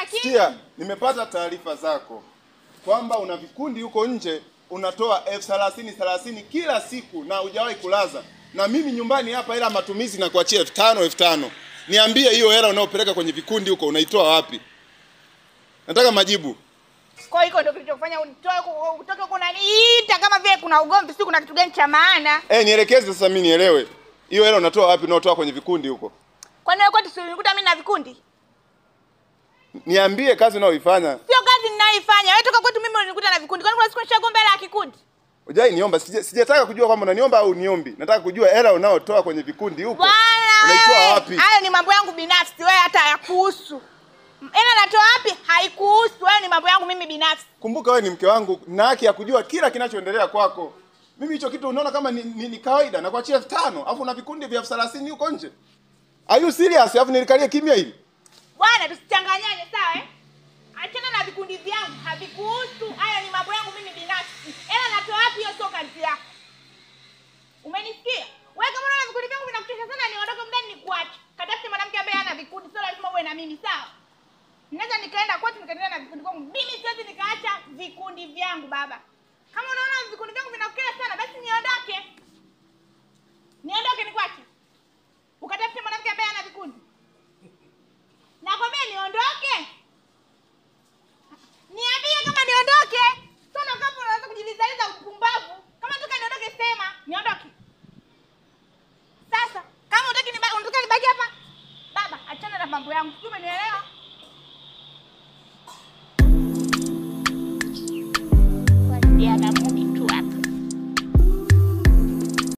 lakini sikia, nimepata taarifa zako kwamba una vikundi huko nje unatoa 30,000 kila siku na hujawahi kulaza. Na mimi nyumbani hapa ila matumizi na kuachia 5,000. Niambie hiyo hela unaopeleka kwenye vikundi huko unaitoa wapi? Nataka majibu. Kwa hiyo ndio kilichofanya utoke huko unaniita kama vile kuna ugomvi, si kuna kitu gani cha maana? Nielekeze sasa mimi nielewe. Hiyo hela unatoa wapi unaotoa kwenye vikundi huko? Kwani wewe kwetu usinikuta mimi na vikundi? Niambie kazi unaoifanya. Sio kazi ninayoifanya. Wewe toka kwetu mimi unanikuta na vikundi. Kwani kuna siku nishagombea hela ya kikundi? Hujai niomba, sijataka kujua kama unaniomba au niombi. Nataka kujua hela unaotoa kwenye vikundi huko. Unaitoa wapi? Hayo ni mambo yangu binafsi, wewe hata hayakuhusu. Hela natoa wapi? Haikuhusu. Wewe ni mambo yangu mimi binafsi. Kumbuka wewe ni mke wangu na haki ya kujua kila kinachoendelea kwako. Mimi hicho kitu unaona kama ni kawaida na kuachia 5,000, alafu una vikundi vya 30 huko nje. Are you serious? Alafu nilikalie kimya hili. Bwana tusichanganyane sawa eh? Achana na vikundi vyangu, havikuhusu. Hayo ni mambo yangu mimi binafsi. Hela natoa wapi hiyo sio kazi yako. Umenisikia? Wewe kama unaona vikundi vyangu vinakuchosha sana niondoke mndani nikuache. Katafute mwanamke ambaye hana vikundi, sio lazima uwe na mimi sawa? Naweza nikaenda kwetu nikaendelea na vikundi vyangu. Mimi siwezi nikaacha vikundi vyangu baba. Kama unaona vikundi vyangu vinakukera sana basi niondoke. Niondoke nikuache. Ukatafute mwanamke ambaye hana vikundi. Nakwambia niondoke. Niambie kama niondoke. Sio kama unaanza kujilizaliza upumbavu. Kama nataka niondoke sema, niondoke. Sasa, kama unataka nibaki hapa, baba, achana na mambo yangu. Sio umenielewa? Kwa